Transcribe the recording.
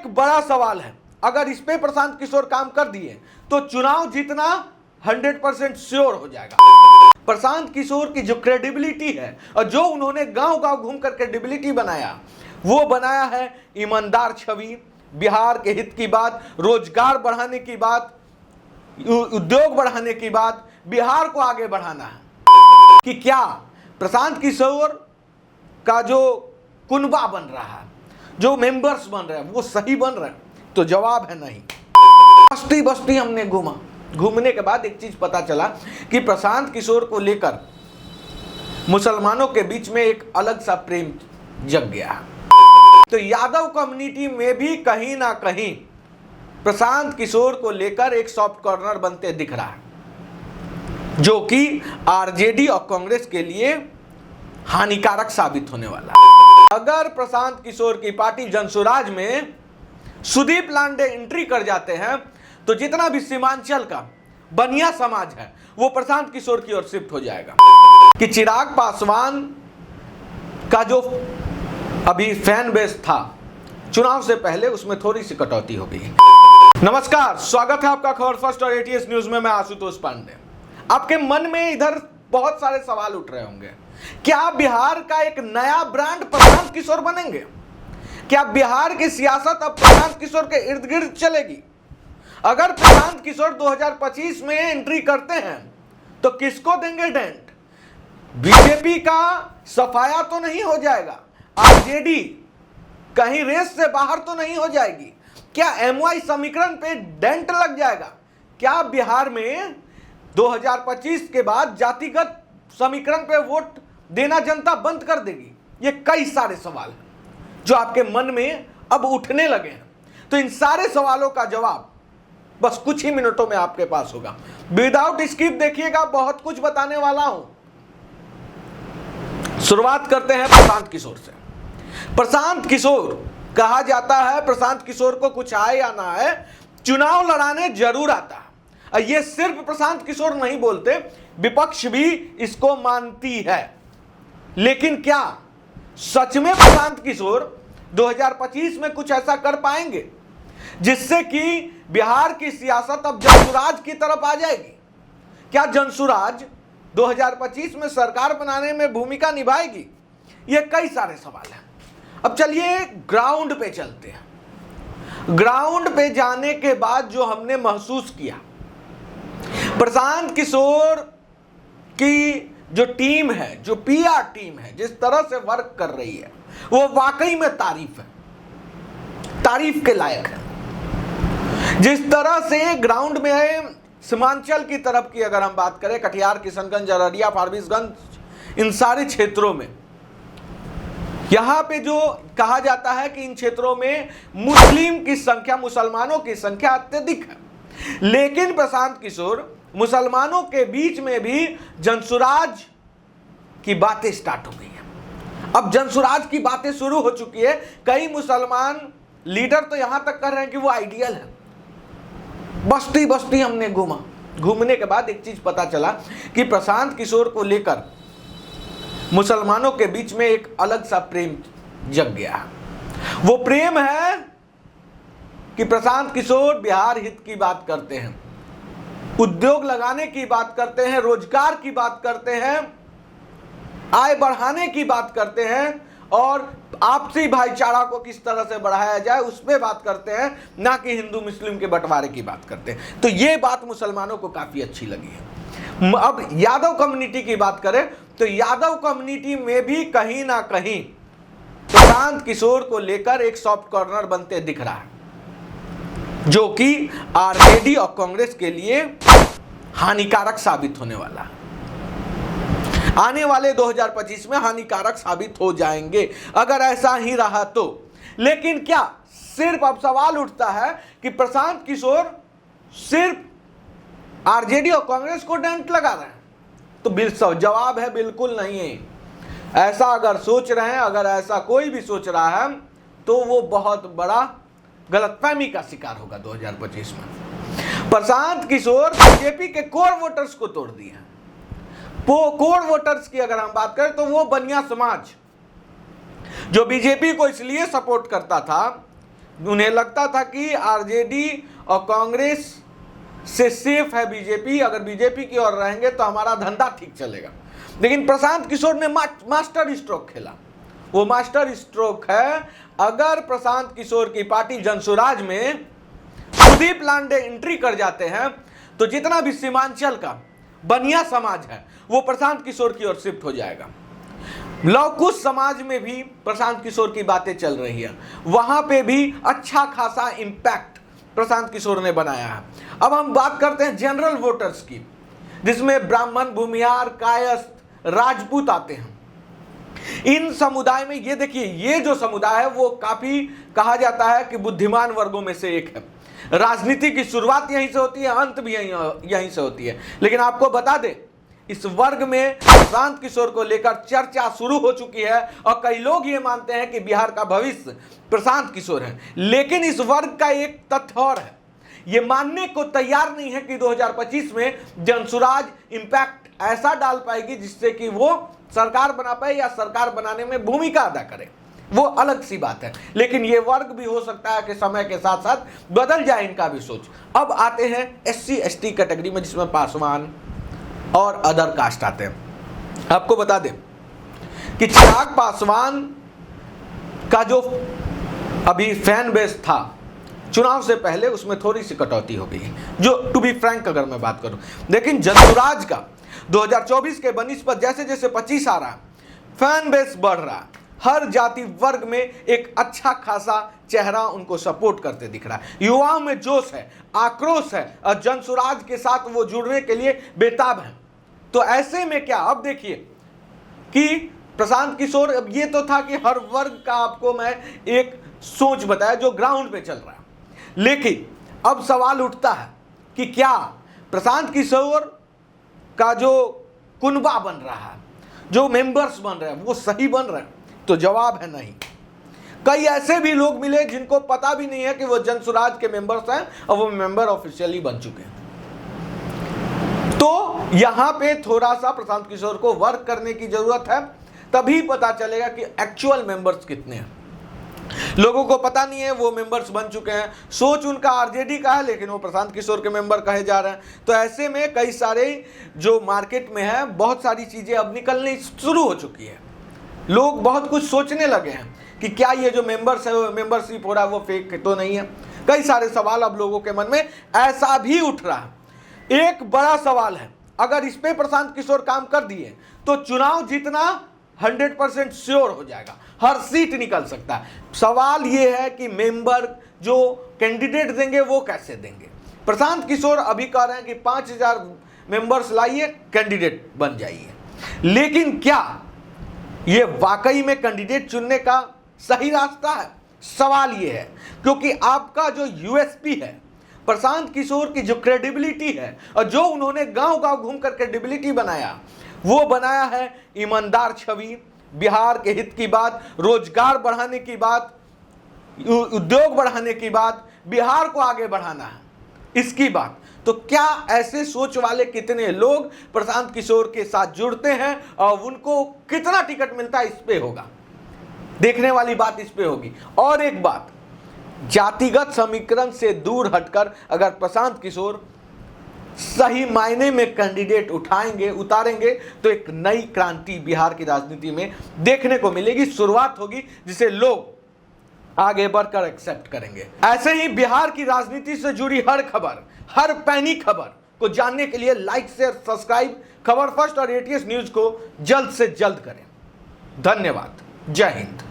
एक बड़ा सवाल है, अगर इस पे प्रशांत किशोर काम कर दिए तो चुनाव जीतना 100% श्योर हो जाएगा। प्रशांत किशोर की जो क्रेडिबिलिटी है और जो उन्होंने गांव गांव घूमकर क्रेडिबिलिटी बनाया, वो बनाया है ईमानदार छवि, बिहार के हित की बात, रोजगार बढ़ाने की बात, उद्योग बढ़ाने की बात, बिहार को आगे बढ़ाना है। कि क्या प्रशांत किशोर का जो कुनबा बन रहा है, जो मेंबर्स बन रहे हैं, वो सही बन रहे हैं? तो जवाब है नहीं। बस्ती बस्ती हमने घूमा, घूमने के बाद एक चीज पता चला कि प्रशांत किशोर को लेकर मुसलमानों के बीच में एक अलग सा प्रेम जग गया। तो यादव कम्युनिटी में भी कहीं ना कहीं प्रशांत किशोर को लेकर एक सॉफ्ट कॉर्नर बनते दिख रहा है, जो कि आरजेडी और कांग्रेस के लिए हानिकारक साबित होने वाला है। अगर प्रशांत किशोर की पार्टी जनसुराज में सुदीप लांडे एंट्री कर जाते हैं तो जितना भी सीमांचल का बनिया समाज है वो प्रशांत किशोर की ओर शिफ्ट हो जाएगा। कि चिराग पासवान का जो अभी फैन बेस था चुनाव से पहले, उसमें थोड़ी सी कटौती हो गई। नमस्कार, स्वागत है आपका खबर फर्स्ट और एटीएस न्यूज में। मैं आशुतोष पांडे। आपके मन में इधर बहुत सारे सवाल उठ रहे होंगे, क्या बिहार का एक नया ब्रांड प्रशांत किशोर बनेंगे? क्या बिहार की सियासत अब प्रशांत किशोर के इर्द गिर्द चलेगी? अगर प्रशांत किशोर 2025 में एंट्री करते हैं तो किसको देंगे डेंट? बीजेपी का सफाया तो नहीं हो जाएगा? आरजेडी कहीं रेस से बाहर तो नहीं हो जाएगी? क्या एमवाई समीकरण पे डेंट लग जाएगा? क्या बिहार में 2025 के बाद जातिगत समीकरण पे वोट देना जनता बंद कर देगी? ये कई सारे सवाल हैं जो आपके मन में अब उठने लगे हैं। तो इन सारे सवालों का जवाब बस कुछ ही मिनटों में आपके पास होगा। विदाउट स्किप देखिएगा, बहुत कुछ बताने वाला हूं। शुरुआत करते हैं प्रशांत किशोर से। प्रशांत किशोर, कहा जाता है प्रशांत किशोर को कुछ आए या ना आए, चुनाव लड़ाने जरूर आता है। ये सिर्फ प्रशांत किशोर नहीं बोलते, विपक्ष भी इसको मानती है। लेकिन क्या सच में प्रशांत किशोर 2025 में कुछ ऐसा कर पाएंगे जिससे कि बिहार की सियासत अब जनसुराज की तरफ आ जाएगी? क्या जनसुराज 2025 में सरकार बनाने में भूमिका निभाएगी? ये कई सारे सवाल हैं। अब चलिए ग्राउंड पे चलते हैं। ग्राउंड पे जाने के बाद जो हमने महसूस किया, प्रशांत किशोर की जो टीम है, जो पीआर टीम है, जिस तरह से वर्क कर रही है, वो वाकई में तारीफ के लायक है। जिस तरह से ग्राउंड में सीमांचल की तरफ की अगर हम बात करें, कटिहार, किशनगंज, अररिया, फारबिसगंज, इन सारे क्षेत्रों में, यहां पे जो कहा जाता है कि इन क्षेत्रों में मुस्लिम की संख्या, मुसलमानों की संख्या अत्यधिक है। लेकिन प्रशांत किशोर मुसलमानों के बीच में भी जनसुराज की बातें स्टार्ट हो गई है। अब जनसुराज की बातें शुरू हो चुकी है। कई मुसलमान लीडर तो यहां तक कर रहे हैं कि वो आइडियल है। बस्ती बस्ती हमने घूमा, घूमने के बाद एक चीज पता चला कि प्रशांत किशोर को लेकर मुसलमानों के बीच में एक अलग सा प्रेम जग गया है। वो प्रेम है कि प्रशांत किशोर बिहार हित की बात करते हैं, उद्योग लगाने की बात करते हैं, रोजगार की बात करते हैं, आय बढ़ाने की बात करते हैं, और आपसी भाईचारा को किस तरह से बढ़ाया जाए उस पर बात करते हैं, ना कि हिंदू मुस्लिम के बंटवारे की बात करते हैं। तो ये बात मुसलमानों को काफी अच्छी लगी है। अब यादव कम्युनिटी की बात करें तो यादव कम्युनिटी में भी कहीं ना कहीं प्रशांत किशोर को लेकर एक सॉफ्ट कॉर्नर बनते दिख रहा है, जो कि आरजेडी और कांग्रेस के लिए हानिकारक साबित होने वाला है। आने वाले 2025 में हानिकारक साबित हो जाएंगे अगर ऐसा ही रहा तो। लेकिन क्या सिर्फ अब सवाल उठता है कि प्रशांत किशोर सिर्फ आरजेडी और कांग्रेस को डेंट लगा रहे हैं? तो जवाब है बिल्कुल नहीं है। ऐसा अगर सोच रहे हैं, अगर ऐसा कोई भी सोच रहा है, तो वो बहुत बड़ा गलतफहमी का शिकार होगा 2025 में। प्रशांत किशोर बीजेपी के कोर वोटर्स को तोड़ दिए हैं। कोर वोटर्स की अगर हम बात करें तो वो बनिया समाज जो बीजेपी को इसलिए सपोर्ट करता था, उन्हें लगता था कि आरजेडी और कांग्रेस से सेफ है बीजेपी, अगर बीजेपी की ओर रहेंगे तो हमारा धंधा ठीक चलेगा। लेकिन प्रशांत किशोर ने मास्टर स्ट्रोक खेला। वो मास्टर स्ट्रोक है, अगर प्रशांत किशोर की पार्टी जनसुराज में सुदीप लांडे एंट्री कर जाते हैं तो जितना भी सीमांचल का बनिया समाज है वो प्रशांत किशोर की ओर शिफ्ट हो जाएगा। लवकुश समाज में भी प्रशांत किशोर की बातें चल रही है, वहां पे भी अच्छा खासा इंपैक्ट प्रशांत किशोर ने बनाया है। अब हम बात करते हैं जनरल वोटर्स की, जिसमें ब्राह्मण, भूमिहार, कायस्थ, राजपूत आते हैं। इन समुदाय में ये देखिए, ये जो समुदाय है वो काफी कहा जाता है कि बुद्धिमान वर्गों में से एक है। राजनीति की शुरुआत यहीं से होती है, अंत भी यहीं से होती है। लेकिन आपको बता दें, इस वर्ग में प्रशांत किशोर को लेकर चर्चा शुरू हो चुकी है और कई लोग ये मानते हैं कि बिहार का भविष्य प्रशांत किशोर है। लेकिन इस वर्ग का एक तथ्य और है, ये मानने को तैयार नहीं है कि 2025 में जनसुराज इंपैक्ट ऐसा डाल पाएगी जिससे कि वो सरकार बना पाए या सरकार बनाने में भूमिका अदा करे, वो अलग सी बात है। लेकिन ये वर्ग भी हो सकता है कि समय के साथ साथ बदल जाए इनका भी सोच। अब आते हैं SC ST कैटेगरी में, जिसमें पासवान और अदर कास्ट आते हैं। आपको बता दें कि चिराग पासवान का जो अभी फैन बेस था चुनाव से पहले, उसमें थोड़ी सी कटौती हो गई है, जो टू बी फ्रैंक अगर मैं बात करूं। लेकिन जनसुराज का 2024 के बनिस्पत जैसे जैसे 25 आ रहा, फैन बेस बढ़ रहा, हर जाति वर्ग में एक अच्छा खासा चेहरा उनको सपोर्ट करते दिख रहा है। युवाओं में जोश है, आक्रोश है और जनसुराज के साथ वो जुड़ने के लिए बेताब है। तो ऐसे में क्या, अब देखिए कि प्रशांत किशोर, अब ये तो था कि हर वर्ग का आपको मैं एक सोच बताया जो ग्राउंड पे चल रहा है। लेकिन अब सवाल उठता है कि क्या प्रशांत किशोर का जो कुनबा बन रहा है, जो मेंबर्स बन रहे हैं, वो सही बन रहे हैं? तो जवाब है नहीं। कई ऐसे भी लोग मिले जिनको पता भी नहीं है कि वो जनसुराज के मेंबर्स हैं और वो मेंबर ऑफिशियली बन चुके हैं। तो यहां पे थोड़ा सा प्रशांत किशोर को वर्क करने की जरूरत है, तभी पता चलेगा कि एक्चुअल मेंबर्स कितने हैं। लोगों को पता नहीं है, वो मेंबर्स बन चुके हैं, सोच उनका आरजेडी का है लेकिन वो प्रशांत किशोर के मेंबर कहे जा रहे हैं। तो ऐसे में कई सारे जो मार्केट में है, बहुत सारी चीजें अब निकलनी शुरू हो चुकी है। लोग बहुत कुछ सोचने लगे हैं कि क्या ये जो मेंबर्स है, मेंबरशिप हो रहा है, वो फेक तो नहीं है। कई सारे सवाल अब लोगों के मन में ऐसा भी उठ रहा है। एक बड़ा सवाल है, अगर इस पे प्रशांत किशोर काम कर दिए तो चुनाव जीतना 100% श्योर हो जाएगा, हर सीट निकल सकता है। सवाल ये है कि मेंबर जो कैंडिडेट देंगे वो कैसे देंगे। प्रशांत किशोर अभी कह रहे हैं कि 5000 मेंबर्स लाइए, कैंडिडेट बन जाइए। लेकिन क्या ये वाकई में कैंडिडेट चुनने का सही रास्ता है? सवाल ये है, क्योंकि आपका जो यूएसपी है, प्रशांत किशोर की जो क्रेडिबिलिटी है और जो उन्होंने गांव-गांव घूमकर क्रेडिबिलिटी बनाया, वो बनाया है ईमानदार छवि, बिहार के हित की बात, रोजगार बढ़ाने की बात, उद्योग बढ़ाने की बात, बिहार को आगे बढ़ाना है, इसकी बात। तो क्या ऐसे सोच वाले कितने लोग प्रशांत किशोर के साथ जुड़ते हैं और उनको कितना टिकट मिलता है, इस पे होगा, देखने वाली बात इस पे होगी। और एक बात, जातिगत समीकरण से दूर हटकर अगर प्रशांत किशोर सही मायने में कैंडिडेट उतारेंगे तो एक नई क्रांति बिहार की राजनीति में देखने को मिलेगी, शुरुआत होगी जिसे लोग आगे बढ़कर एक्सेप्ट करेंगे। ऐसे ही बिहार की राजनीति से जुड़ी हर खबर, हर पैनी खबर को जानने के लिए लाइक, शेयर, सब्सक्राइब खबर फर्स्ट और ATS न्यूज को जल्द से जल्द करें। धन्यवाद। जय हिंद।